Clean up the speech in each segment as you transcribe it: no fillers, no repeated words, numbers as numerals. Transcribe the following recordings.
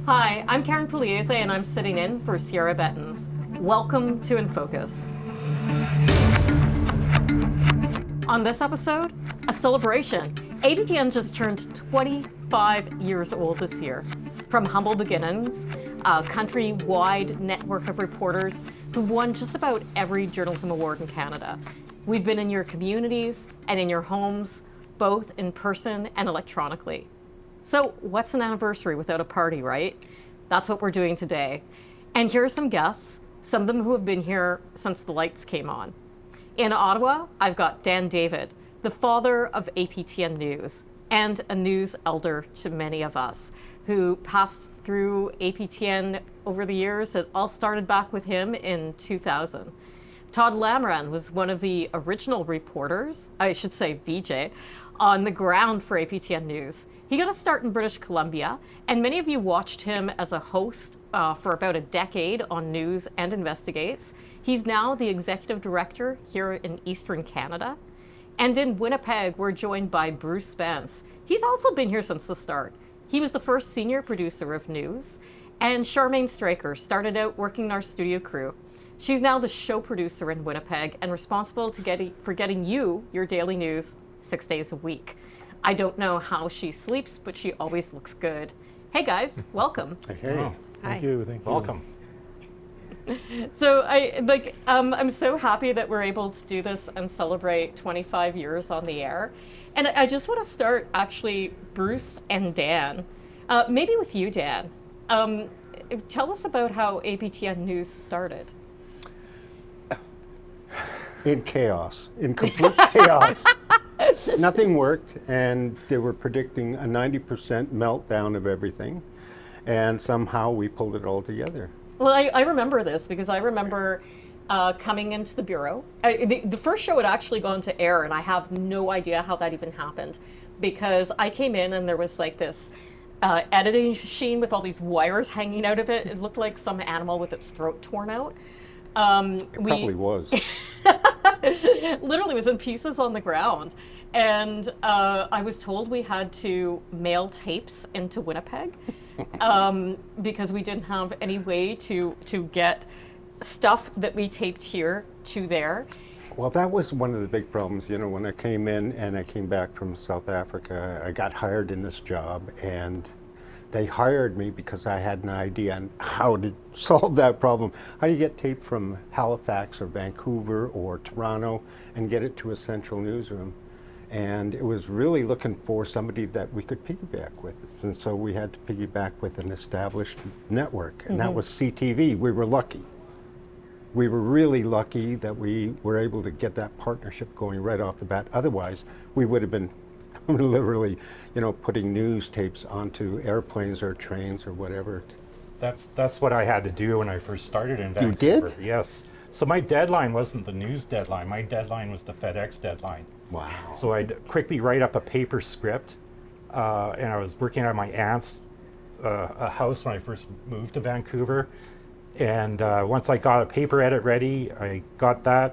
Hi, I'm Karyn Pugliese and I'm sitting in for Sierra Bettens. Welcome to InFocus. On this episode, a celebration. APTN just turned 25 years old this year. From humble beginnings, a country-wide network of reporters who've won just about every journalism award in Canada. We've been in your communities and in your homes, both in person and electronically. So what's an anniversary without a party, right? That's what we're doing today. And here are some guests, some of them who have been here since the lights came on. In Ottawa, I've got Dan David, the father of APTN News, and a news elder to many of us, who passed through APTN over the years. It all started back with him in 2000. Todd Lamirande was one of the original reporters, I should say VJ, on the ground for APTN News. He got a start in British Columbia, and many of you watched him as a host for about a decade on News and Investigates. He's now the executive director here in Eastern Canada. And in Winnipeg, we're joined by Bruce Spence. He's also been here since the start. He was the first senior producer of News, and Charmaine Straker started out working in our studio crew. She's now the show producer in Winnipeg and responsible for getting you your daily news 6 days a week. I don't know how she sleeps, but she always looks good. Hey guys, welcome. Hey. Oh, thank you. Welcome. So I'm so happy that we're able to do this and celebrate 25 years on the air. And I just want to start actually, Bruce and Dan, maybe with you, Dan. Tell us about how APTN News started. In chaos, in complete chaos. Nothing worked, and they were predicting a 90% meltdown of everything, and somehow we pulled it all together. Well, I remember this because I remember coming into the bureau. The first show had actually gone to air, and I have no idea how that even happened, because I came in and there was like this editing machine with all these wires hanging out of it. It looked like some animal with its throat torn out. It probably was. Literally was in pieces on the ground. And I was told we had to mail tapes into Winnipeg because we didn't have any way to get stuff that we taped here to there. Well, that was one of the big problems. You know, when I came in and I came back from South Africa, I got hired in this job, and they hired me because I had an idea on how to solve that problem. How do you get tape from Halifax or Vancouver or Toronto and get it to a central newsroom? And it was really looking for somebody that we could piggyback with. And so we had to piggyback with an established network, and that was CTV. We were lucky. We were really lucky that we were able to get that partnership going right off the bat. Otherwise, we would have been literally, putting news tapes onto airplanes or trains or whatever. That's what I had to do when I first started in Vancouver. You did? Yes. So my deadline wasn't the news deadline. My deadline was the FedEx deadline. Wow. So I'd quickly write up a paper script, and I was working at my aunt's a house when I first moved to Vancouver. And once I got a paper edit ready, I got the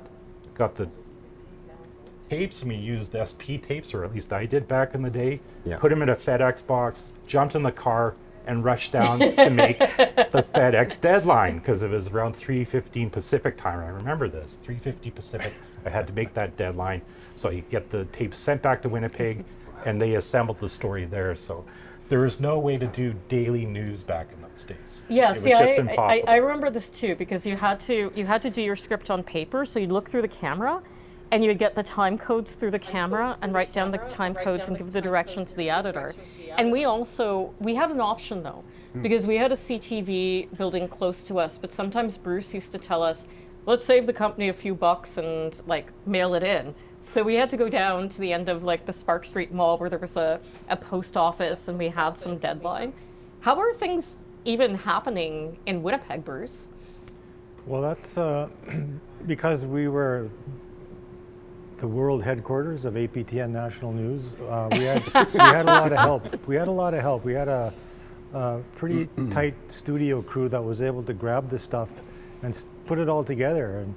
tapes, and we used SP tapes, or at least I did back in the day. Yeah. Put them in a FedEx box, jumped in the car, and rushed down to make the FedEx deadline, because it was around 3:15 Pacific time. I remember this, 3:50 Pacific. I had to make that deadline, so you get the tapes sent back to Winnipeg, and they assembled the story there. So there was no way to do daily news back in those days. Yeah, it was just impossible. I remember this too, because you had to do your script on paper, so you'd look through the camera, and you would get the time codes through the camera and write down the time codes and give the direction to the editor. And we had an option though, because we had a CTV building close to us, but sometimes Bruce used to tell us, let's save the company a few bucks and mail it in. So we had to go down to the end of the Spark Street Mall where there was a post office, and we had some deadline. How are things even happening in Winnipeg, Bruce? Well, that's because we were the world headquarters of APTN National News. We had a lot of help. We had a pretty tight studio crew that was able to grab this stuff and put it all together.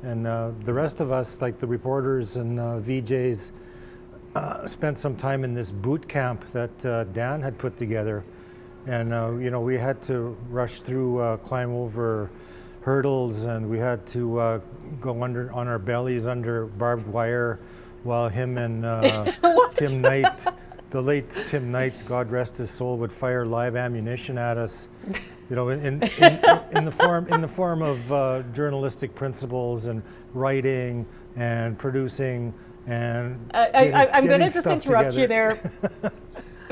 And the rest of us, like the reporters and VJs, spent some time in this boot camp that Dan had put together. And we had to rush through, climb over hurdles, and we had to go under on our bellies under barbed wire, while him and Tim Knight, the late Tim Knight, God rest his soul, would fire live ammunition at us. In the form of journalistic principles and writing and producing and. I'm going to just stuff interrupt together. you there,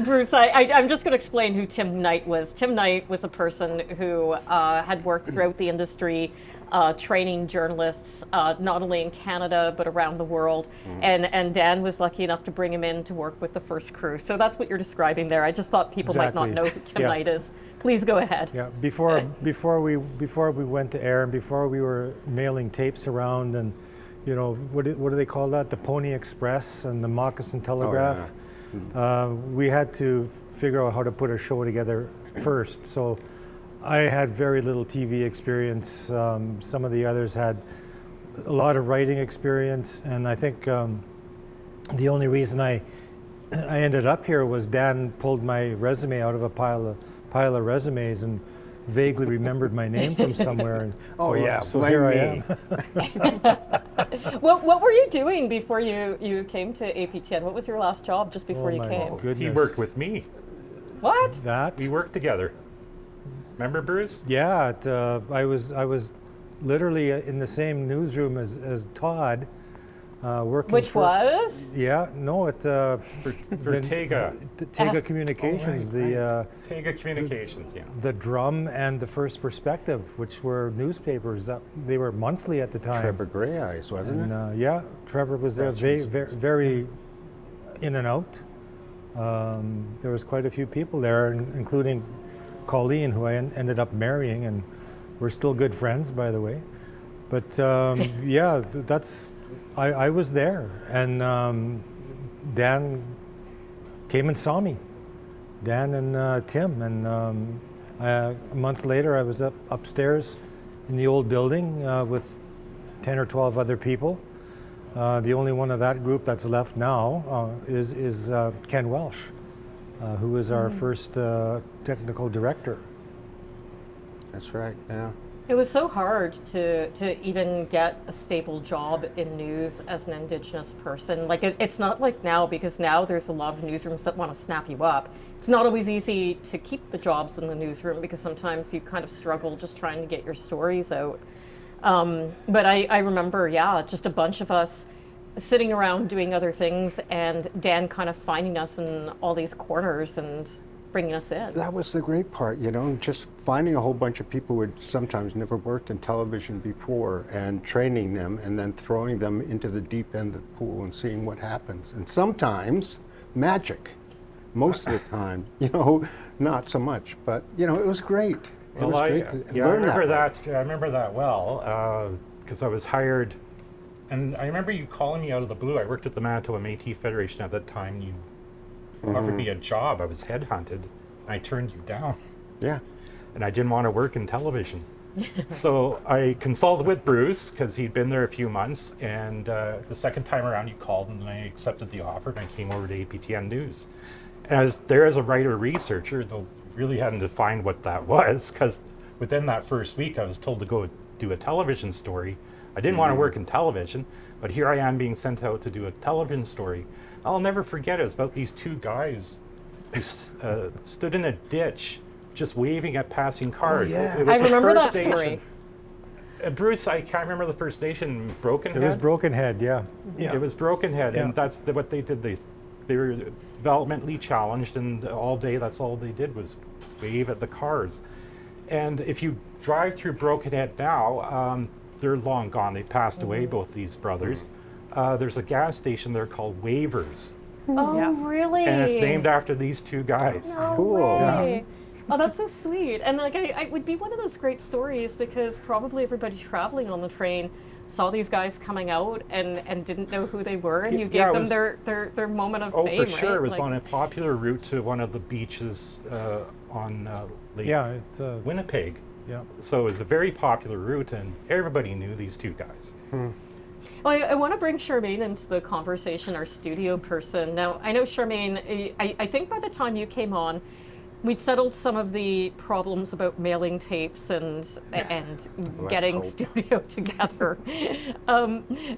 Bruce. I'm just going to explain who Tim Knight was. Tim Knight was a person who had worked throughout the industry, training journalists not only in Canada but around the world. And Dan was lucky enough to bring him in to work with the first crew. So that's what you're describing there. I just thought people might not know who Tim Knight is. Please go ahead. Yeah, before we went to air, and before we were mailing tapes around, and what do they call that? The Pony Express and the Moccasin Telegraph. We had to figure out how to put a show together first. So I had very little TV experience. Some of the others had a lot of writing experience, and I think the only reason I ended up here was Dan pulled my resume out of a pile of resumes and vaguely remembered my name from somewhere. And so here I am. What were you doing before you came to APTN? What was your last job just before you my came? goodness. He worked with me. What? That? We worked together. Remember, Bruce? Yeah, I was literally in the same newsroom as Todd, working. Which was? Yeah, no, For Tega. Tega Communications, Tega Communications, yeah. the Drum and the First Perspective, which were newspapers. They were monthly at the time. Trevor Grey Eyes, wasn't it? And yeah, Trevor was there, very in and out. There was quite a few people there, including Colleen, who I ended up marrying, and we're still good friends, by the way. But yeah, I was there, and Dan came and saw me. Dan and Tim, and a month later, I was upstairs in the old building with 10 or 12 other people. The only one of that group that's left now is Ken Welsh, who is our first technical director. That's right, yeah. It was so hard to even get a stable job in news as an Indigenous person. Like it's not like now, because now there's a lot of newsrooms that want to snap you up. It's not always easy to keep the jobs in the newsroom, because sometimes you kind of struggle just trying to get your stories out. But I remember, just a bunch of us sitting around doing other things, and Dan kind of finding us in all these corners and bringing us in. That was the great part, just finding a whole bunch of people who had sometimes never worked in television before and training them and then throwing them into the deep end of the pool and seeing what happens. And sometimes magic, most of the time, not so much, but it was great. It was great to learn I remember that well, because I was hired, and I remember you calling me out of the blue. I worked at the Manitoba Métis Federation at that time. You offered me a job. I was headhunted, and I turned you down. Yeah. And I didn't want to work in television. So I consulted with Bruce, because he'd been there a few months, and the second time around you called, and I accepted the offer, and I came over to APTN News. And I was there as a writer-researcher, though really hadn't defined what that was, because within that first week I was told to go do a television story. I didn't want to work in television, but here I am being sent out to do a television story. I'll never forget it. It was about these two guys who stood in a ditch just waving at passing cars. Oh, yeah. It was I remember a first that story. station. Bruce, I can't remember the first station. Brokenhead? It was Brokenhead, yeah. It was Brokenhead, Yeah. and that's what they did. They were developmentally challenged, and all day that's all they did was wave at the cars. And if you drive through Brokenhead now, they're long gone. They passed away, both these brothers. There's a gas station there called Wavers, Oh, really? and it's named after these two guys. No Cool. way. Oh, that's so sweet. And like, I would be one of those great stories, because probably everybody traveling on the train saw these guys coming out and didn't know who they were, and you Yeah, gave it them was- their moment of Oh, fame, for sure. right? It was Like- on a popular route to one of the beaches on Lake Yeah, it's Winnipeg. yeah. So it was a very popular route, and everybody knew these two guys. Well, I want to bring Charmaine into the conversation, our studio person. Now, I know, Charmaine, I think by the time you came on, we'd settled some of the problems about mailing tapes and getting hope. studio together.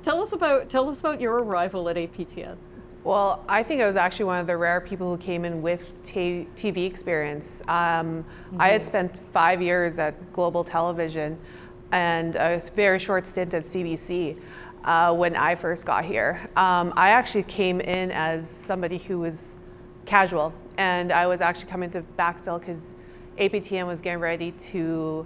Tell us about your arrival at APTN. Well, I think I was actually one of the rare people who came in with TV experience. I had spent 5 years at Global Television and a very short stint at CBC when I first got here. I actually came in as somebody who was casual, and I was actually coming to backfill because APTN was getting ready to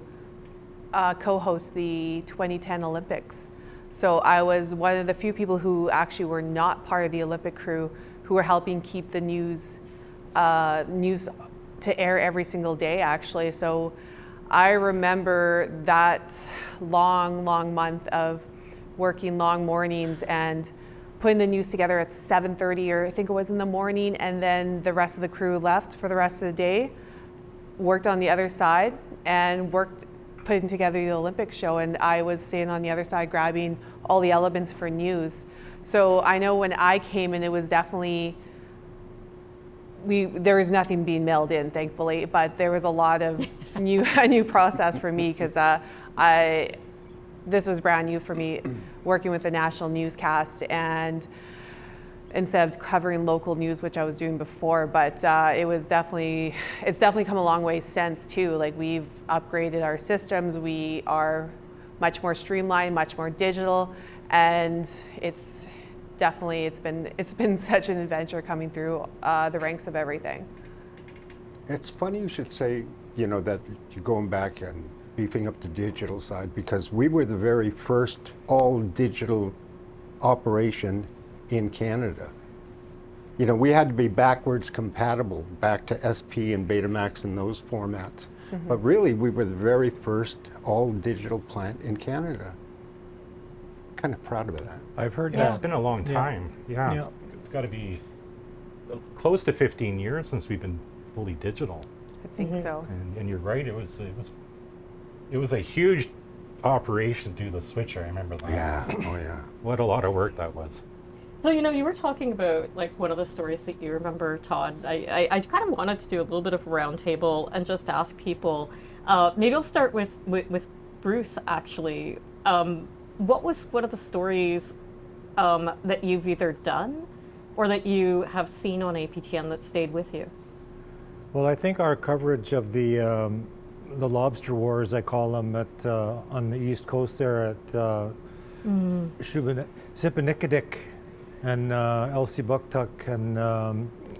co-host the 2010 Olympics. So I was one of the few people who actually were not part of the Olympic crew who were helping keep the news to air every single day, actually. So I remember that long month of working long mornings and putting the news together at 7:30, or I think it was in the morning, and then the rest of the crew left for the rest of the day, worked on the other side, and worked putting together the Olympic show, and I was staying on the other side grabbing all the elements for news. So I know when I came in, it was definitely, there was nothing being mailed in, thankfully, but there was a lot of a new process for me because this was brand new for me, working with the national newscast and instead of covering local news, which I was doing before, but it's definitely come a long way since too. Like, we've upgraded our systems, we are much more streamlined, much more digital, and it's been such an adventure coming through the ranks of everything. It's funny you should say, that you're going back and beefing up the digital side, because we were the very first all digital operation in Canada. We had to be backwards compatible back to SP and Betamax and those formats. But really, we were the very first all digital plant in Canada. Kind of proud of that. I've heard Yeah, that. it's been a long time. Yeah, Yeah. it's got to be close to 15 years since we've been fully digital. I think so. And you're right, it was a huge operation to do the switcher. I remember that. Yeah, oh yeah. What a lot of work that was. So, you were talking about, like, one of the stories that you remember, Todd. I kind of wanted to do a little bit of a roundtable and just ask people, maybe I'll start with Bruce, actually. What was one of the stories that you've either done or that you have seen on APTN that stayed with you? Well, I think our coverage of the lobster wars, I call them, on the East Coast there at Sipanikidik and Elsipogtog and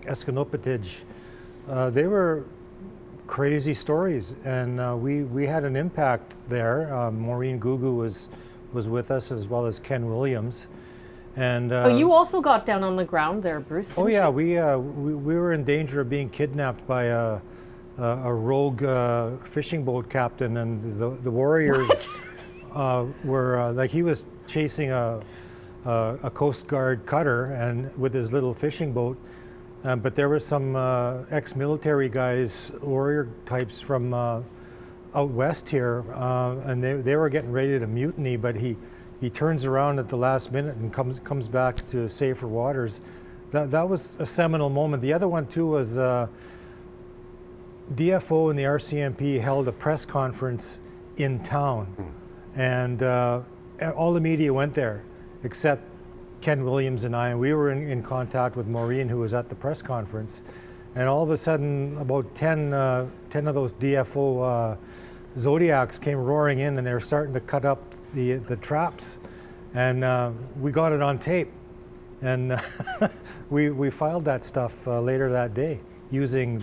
Escanopatij, they were crazy stories, and we had an impact there. Maureen Gugu was with us, as well as Ken Williams. And you also got down on the ground there, Bruce. oh didn't yeah, you? we were in danger of being kidnapped by a rogue fishing boat captain, and the warriors were like, he was chasing a Coast Guard cutter and with his little fishing boat, but there were some ex-military guys, warrior types from out west here, and they were getting ready to mutiny, but he turns around at the last minute and comes back to safer waters. That was a seminal moment. The other one too was DFO and the RCMP held a press conference in town, and all the media went there except Ken Williams and I, and we were in contact with Maureen, who was at the press conference, and all of a sudden about 10 of those DFO Zodiacs came roaring in, and they were starting to cut up the traps, and we got it on tape, and we filed that stuff later that day using,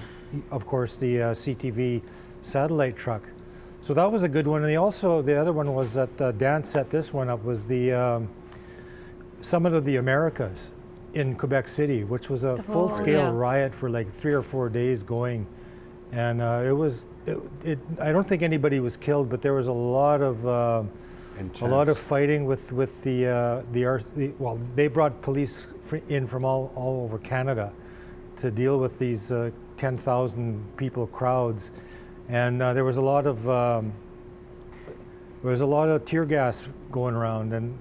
of course, the CTV satellite truck. So that was a good one. And the other one was that Dan set this one up, was the Summit of the Americas in Quebec City, which was a full-scale riot for like 3 or 4 days going, and I don't think anybody was killed, but there was a lot of fighting with the well, they brought police in from all over Canada to deal with these 10,000 people crowds, and there was a lot of tear gas going around, and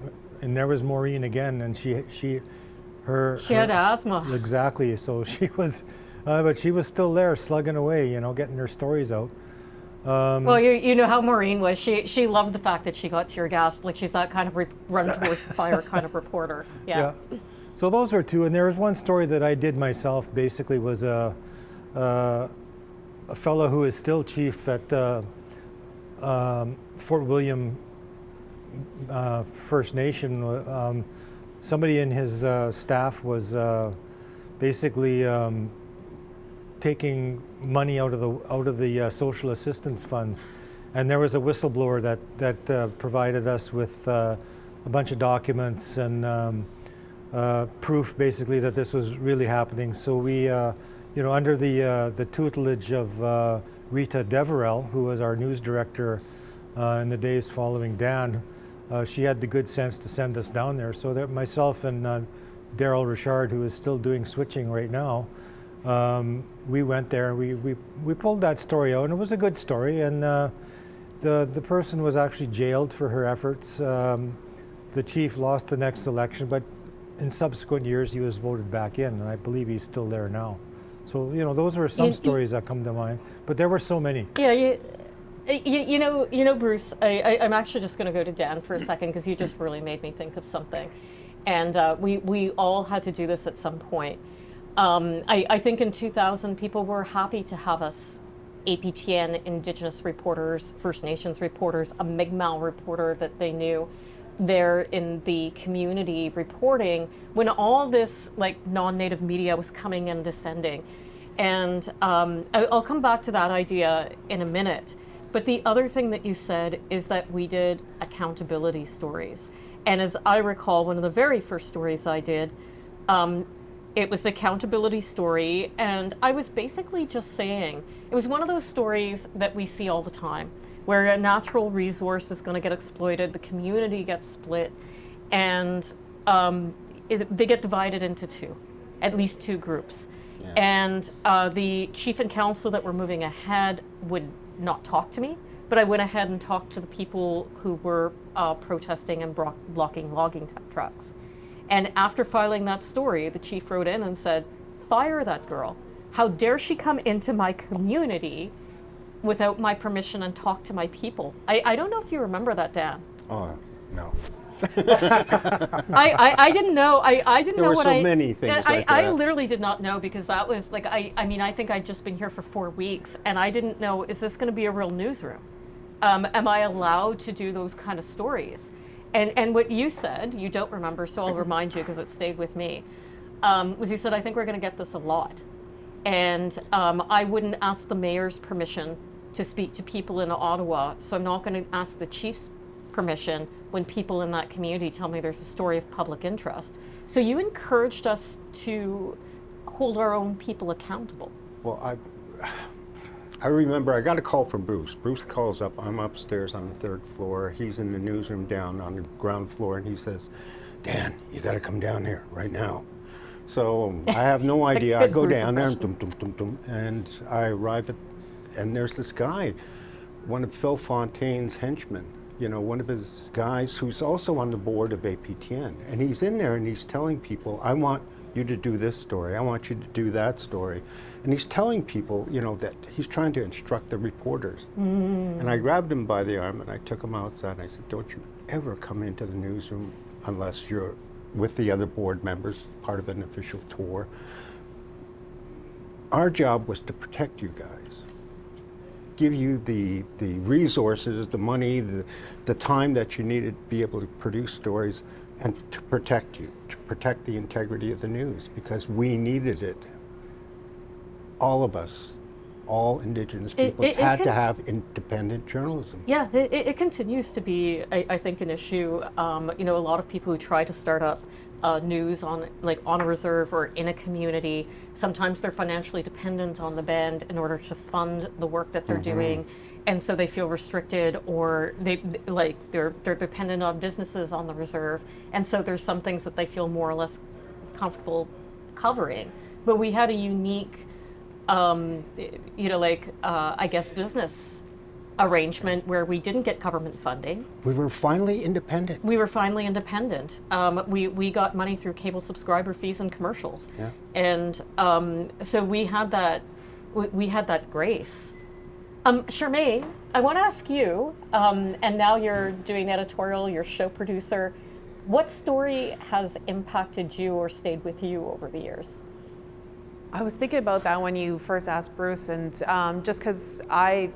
there was Maureen again, and she had asthma. Exactly. So she was But she was still there, slugging away, getting her stories out. Well, you know how Maureen was. She loved the fact that she got tear gassed. Like, she's that kind of run towards the fire kind of reporter. Yeah. So those were two, and there was one story that I did myself. Basically, was a fellow who is still chief at Fort William First Nation. Somebody in his staff was basically taking money out of the social assistance funds, and there was a whistleblower that provided us with a bunch of documents and proof, basically, that this was really happening. So we, under the tutelage of Rita Deverell, who was our news director in the days following Dan, she had the good sense to send us down there. So that myself and Daryl Richard, who is still doing switching right now, we went there. We pulled that story out, and it was a good story. And the person was actually jailed for her efforts. The chief lost the next election, but in subsequent years he was voted back in, and I believe he's still there now. So those were some stories that come to mind, but there were so many. Yeah, you know, Bruce. I'm actually just going to go to Dan for a second, because you just really made me think of something, and we all had to do this at some point. I think in 2000, people were happy to have us APTN Indigenous reporters, First Nations reporters, a Mi'kmaq reporter that they knew there in the community reporting when all this non-native media was coming and descending. And I'll come back to that idea in a minute. But the other thing that you said is that we did accountability stories. And as I recall, one of the very first stories I did, it was an accountability story, and I was basically just saying, it was one of those stories that we see all the time, where a natural resource is going to get exploited, the community gets split, and they get divided into at least two groups. Yeah. And the chief and council that were moving ahead would not talk to me, but I went ahead and talked to the people who were protesting and blocking logging trucks. And after filing that story, the chief wrote in and said, "Fire that girl. How dare she come into my community without my permission and talk to my people?" I don't know if you remember that, Dan. Oh, no. I didn't know. I didn't know what There were so many things like that. I literally did not know, because that was I think I'd just been here for 4 weeks, and I didn't know, is this going to be a real newsroom? Am I allowed to do those kind of stories? And what you said, you don't remember, so I'll remind you because it stayed with me, was you said, "I think we're going to get this a lot." And I wouldn't ask the mayor's permission to speak to people in Ottawa, so I'm not going to ask the chief's permission when people in that community tell me there's a story of public interest. So you encouraged us to hold our own people accountable. Well, I remember I got a call from Bruce. Bruce calls up. I'm upstairs on the 3rd floor. He's in the newsroom down on the ground floor, and he says, "Dan, you got to come down here right now." So I have no idea. I go down there, and I arrive and there's this guy, one of Phil Fontaine's henchmen, one of his guys who's also on the board of APTN. And he's in there and he's telling people, "I want you to do this story. I want you to do that story." And he's telling people, that he's trying to instruct the reporters. And I grabbed him by the arm and I took him outside and I said, "Don't you ever come into the newsroom unless you're with the other board members, part of an official tour. Our job was to protect you guys, give you the resources, the money, the time that you needed to be able to produce stories, and to protect you, to protect the integrity of the news, because we needed it. All of us, all Indigenous peoples had to have independent journalism. Yeah, it continues to be, I think, an issue. A lot of people who try to start up news on a reserve or in a community, sometimes they're financially dependent on the band in order to fund the work that they're doing, and so they feel restricted, or they're dependent on businesses on the reserve, and so there's some things that they feel more or less comfortable covering. But we had a unique I guess business arrangement where we didn't get government funding. We were finally independent. We were finally independent. We got money through cable subscriber fees and commercials. Yeah. And so we had that grace. Charmaine, I want to ask you, and now you're doing editorial, you're show producer. What story has impacted you or stayed with you over the years? I was thinking about that when you first asked Bruce, and just because I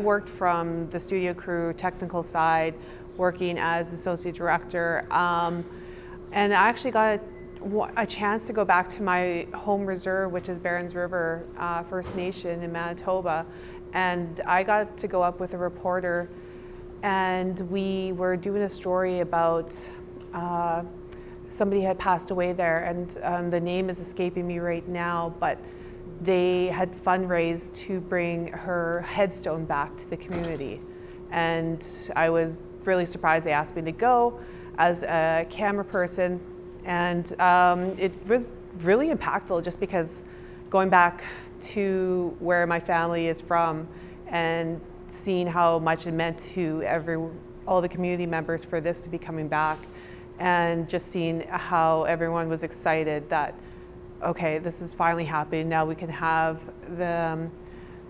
worked from the studio crew technical side, working as associate director, and I actually got a chance to go back to my home reserve, which is Barons River First Nation in Manitoba, and I got to go up with a reporter, and we were doing a story about somebody had passed away there, and the name is escaping me right now, but they had fundraised to bring her headstone back to the community. And I was really surprised they asked me to go as a camera person, and it was really impactful just because going back to where my family is from and seeing how much it meant to all the community members for this to be coming back, and just seeing how everyone was excited that, okay, this is finally happening. Now we can have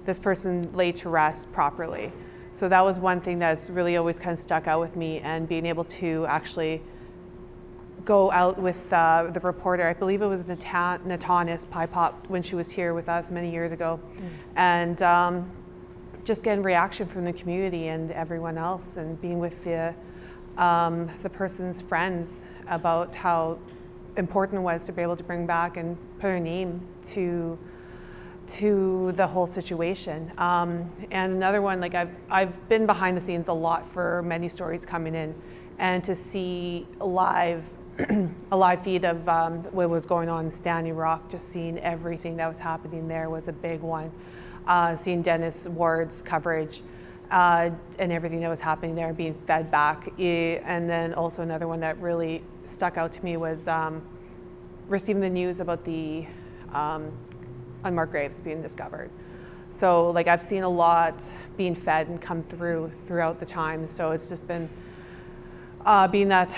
this person laid to rest properly. So that was one thing that's really always kind of stuck out with me, and being able to actually go out with the reporter. I believe it was Natanis Pipop when she was here with us many years ago, and just getting reaction from the community and everyone else, and being with the person's friends about how important it was to be able to bring back and put her name to the whole situation. And another one, like I've been behind the scenes a lot for many stories coming in, and to see a live feed of what was going on in Standing Rock, just seeing everything that was happening there was a big one. Seeing Dennis Ward's coverage and everything that was happening there being fed back. And then also another one that really stuck out to me was receiving the news about the unmarked graves being discovered. So like I've seen a lot being fed and come throughout the time. So it's just been being that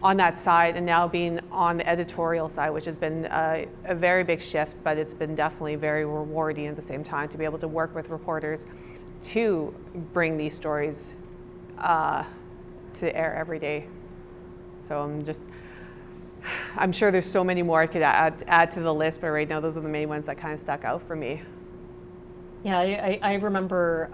on that side, and now being on the editorial side, which has been a very big shift, but it's been definitely very rewarding at the same time to be able to work with reporters to bring these stories to air every day. So I'm sure there's so many more I could add to the list, but right now those are the main ones that kind of stuck out for me. Yeah, I remember,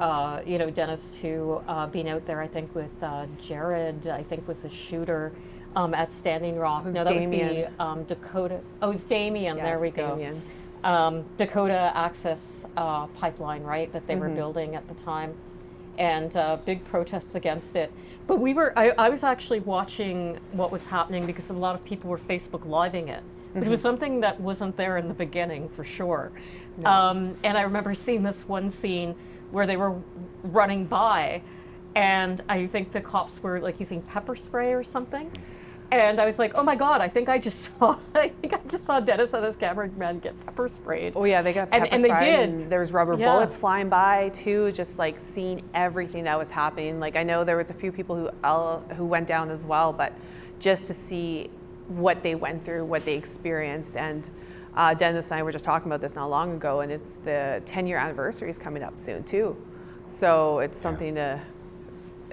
Dennis too, being out there, I think with Jared, I think was the shooter at Standing Rock. No, that Damien. was the Dakota. Oh, it's Damien, Yes, there we go. Damien. Dakota Access Pipeline, right, that they were building at the time, and big protests against it. But I was actually watching what was happening because a lot of people were Facebook Living it, which was something that wasn't there in the beginning for sure. No. And I remember seeing this one scene where they were running by, and I think the cops were like using pepper spray or something. And I was like, oh my God, I think I just saw Dennis and his cameraman get pepper sprayed. Oh yeah, they got pepper and sprayed. they did. And there was rubber bullets flying by too, just like seeing everything that was happening. Like I know there was a few people who went down as well, but just to see what they went through, what they experienced. And Dennis and I were just talking about this not long ago, and it's the 10-year anniversary is coming up soon too. So it's something that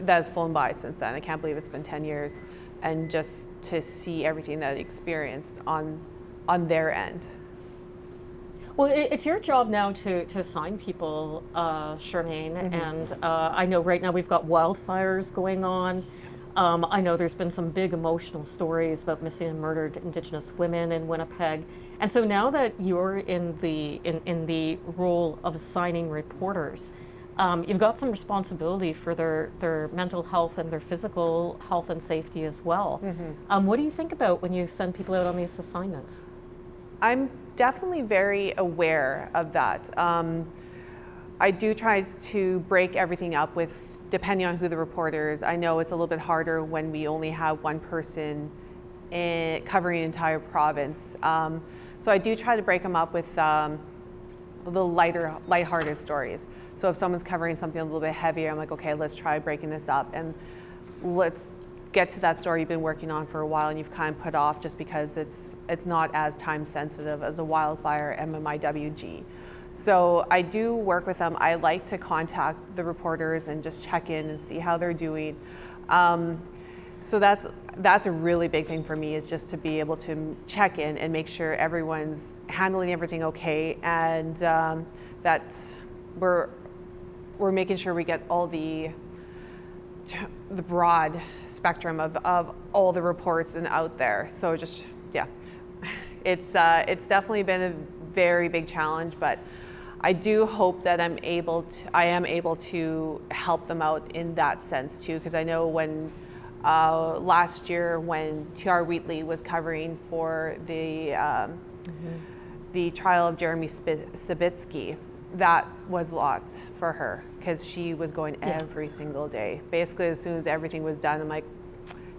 has flown by since then. I can't believe it's been 10 years. And just to see everything that they experienced on their end. Well, it's your job now to assign people, Charmaine, and I know right now we've got wildfires going on. I know there's been some big emotional stories about missing and murdered Indigenous women in Winnipeg, and so now that you're in the role of assigning reporters, you've got some responsibility for their mental health and their physical health and safety as well. What do you think about when you send people out on these assignments? I'm definitely very aware of that. I do try to break everything up depending on who the reporter is. I know it's a little bit harder when we only have one person covering an entire province. So I do try to break them up with the lighthearted stories. So if someone's covering something a little bit heavier, I'm like, okay, let's try breaking this up and let's get to that story you've been working on for a while and you've kind of put off just because it's not as time sensitive as a wildfire MMIWG. So I do work with them. I like to contact the reporters and just check in and see how they're doing. So that's a really big thing for me, is just to be able to check in and make sure everyone's handling everything okay, and that we're making sure we get all the broad spectrum of all the reports and out there. So just, yeah, it's definitely been a very big challenge, but I do hope that I am able to help them out in that sense too, because I know when last year when T.R. Wheatley was covering for the trial of Jeremy Sabitsky, that was a lot for her, because she was going every single day. Basically, as soon as everything was done, I'm like,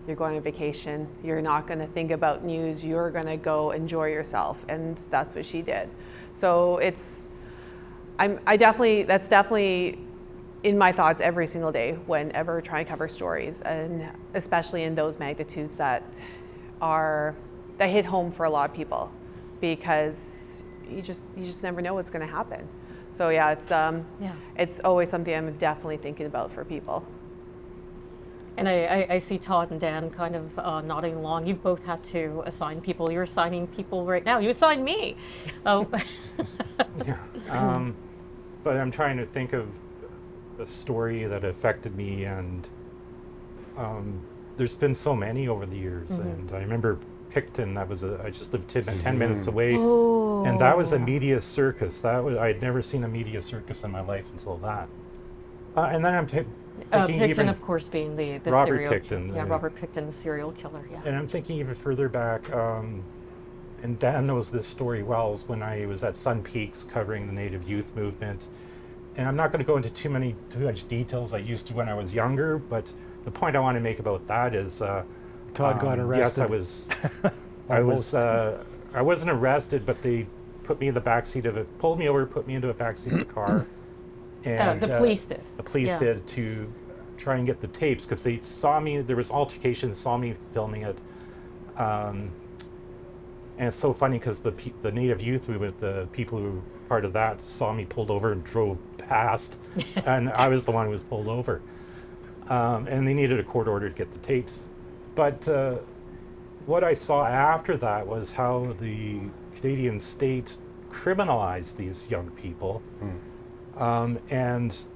you're going on vacation. You're not going to think about news. You're going to go enjoy yourself. And that's what she did. So that's definitely in my thoughts every single day whenever trying to cover stories, and especially in those magnitudes that hit home for a lot of people, because you just never know what's going to happen. So yeah, it's always something I'm definitely thinking about for people. And I see Todd and Dan kind of nodding along. You've both had to assign people. You're assigning people right now. You assigned me. Oh. Yeah. But I'm trying to think of a story that affected me, and there's been so many over the years. And I remember Picton. I just lived 10 minutes away, and that was a media circus. I'd never seen a media circus in my life until that. And then I'm thinking Picton, even of course, being the Robert serial Picton. Yeah, Robert Picton, the serial killer. Yeah. And I'm thinking even further back, and Dan knows this story well, is when I was at Sun Peaks covering the Native Youth Movement. And I'm not going to go into too much details I used to when I was younger, but the point I want to make about that is Todd got arrested. Yes, I wasn't arrested, but they put me in the backseat pulled me over, put me into a backseat of a car. And the police did. The police did, to try and get the tapes, because they saw me. There was altercation, saw me filming it, and it's so funny because the Native Youth Movement, the people who were part of that, saw me pulled over and drove past, and I was the one who was pulled over, and they needed a court order to get the tapes. But what I saw after that was how the Canadian state criminalized these young people. And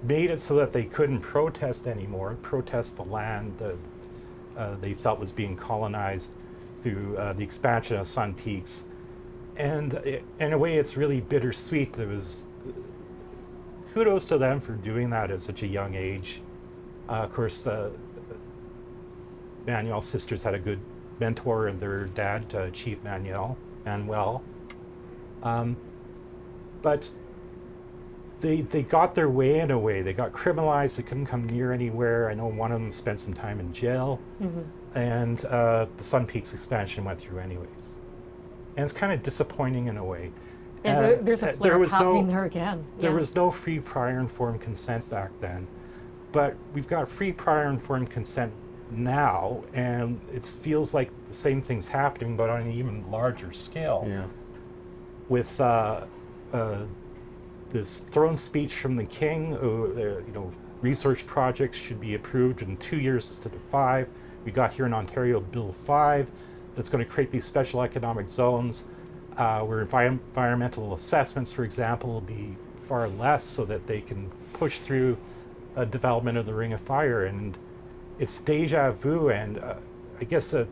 made it so that they couldn't protest anymore, protest the land that they felt was being colonized through the expansion of Sun Peaks. And in a way, it's really bittersweet. There was kudos to them for doing that at such a young age. Of course, Manuel's sisters had a good mentor in their dad, Chief Manuel. But they got their way in a way. They got criminalized. They couldn't come near anywhere. I know one of them spent some time in jail. And the Sun Peaks expansion went through anyways. And it's kind of disappointing in a way. And there's a flare happening there again. There was no free prior informed consent back then. But we've got free prior informed consent now, and it feels like the same thing's happening, but on an even larger scale. Yeah. With this throne speech from the king, research projects should be approved in 2 years instead of 5. We got here in Ontario Bill 5 that's going to create these special economic zones where environmental assessments, for example, will be far less, so that they can push through development of the Ring of Fire. And it's deja vu, and I guess at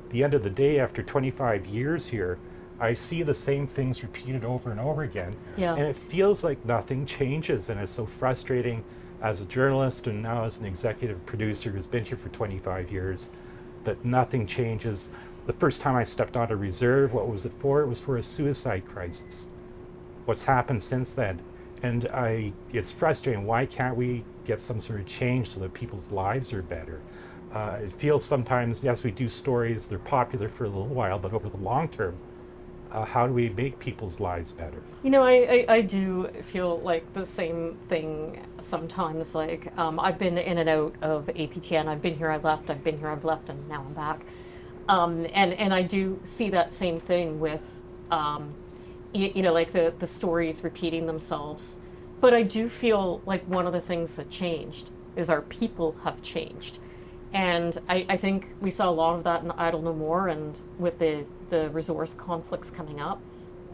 the end of the day, after 25 years here, I see the same things repeated over and over again. Yeah. And it feels like nothing changes, and it's so frustrating as a journalist and now as an executive producer who's been here for 25 years, that nothing changes. The first time I stepped on a reserve, what was it for? It was for a suicide crisis. What's happened since then? And it's frustrating. Why can't we get some sort of change so that people's lives are better? It feels sometimes, yes, we do stories, they're popular for a little while, but over the long term, how do we make people's lives better? You know, I do feel like the same thing sometimes. Like, I've been in and out of APTN. I've been here, I've left, I've been here, I've left, and now I'm back. And I do see that same thing with, you know, like the stories repeating themselves. But I do feel like one of the things that changed is our people have changed. And I think we saw a lot of that in Idle No More, and with the resource conflicts coming up.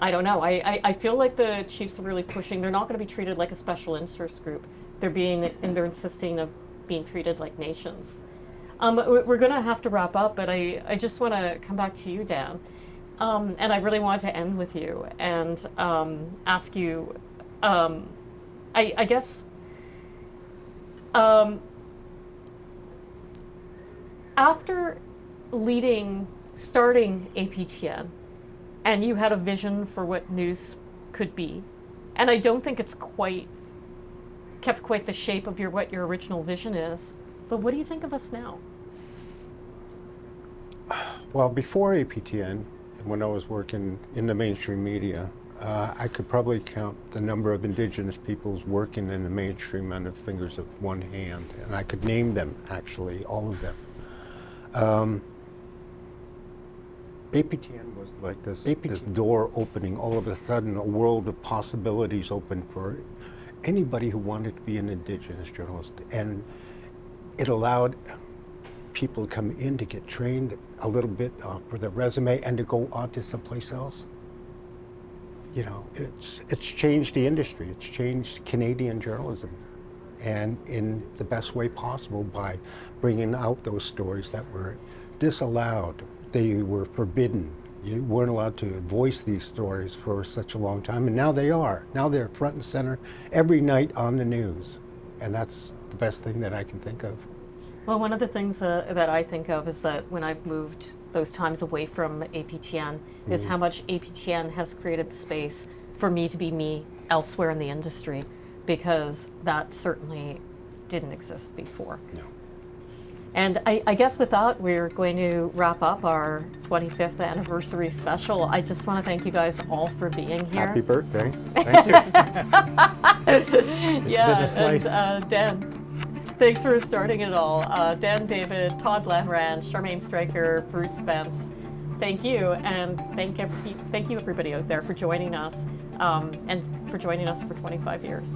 I don't know. I feel like the chiefs are really pushing. They're not going to be treated like a special interest group. They're insisting of being treated like nations. We're going to have to wrap up, but I just want to come back to you, Dan. And I really wanted to end with you and ask you, I guess, after starting APTN, and you had a vision for what news could be, and I don't think it's kept quite the shape of what your original vision is, but what do you think of us now? Well, before APTN, when I was working in the mainstream media, I could probably count the number of Indigenous peoples working in the mainstream on the fingers of one hand, and I could name them, actually, all of them. APTN was like this door opening. All of a sudden, a world of possibilities opened for anybody who wanted to be an Indigenous journalist, and it allowed people to come in to get trained a little bit for their resume and to go on to someplace else. You know, it's changed the industry. It's changed Canadian journalism, and in the best way possible by bringing out those stories that were disallowed. They were forbidden. You weren't allowed to voice these stories for such a long time, and now they are. Now they're front and center every night on the news, and that's the best thing that I can think of. Well, one of the things that I think of is that when I've moved those times away from APTN is how much APTN has created the space for me to be me elsewhere in the industry, because that certainly didn't exist before. No. And I guess with that, we're going to wrap up our 25th anniversary special. I just want to thank you guys all for being here. Happy birthday. Thank you. It's been a slice. And Dan, thanks for starting it all. Dan David, Todd, Lamirande, Charmaine, Straker, Bruce Spence, thank you. And thank you everybody out there for joining us, and for joining us for 25 years.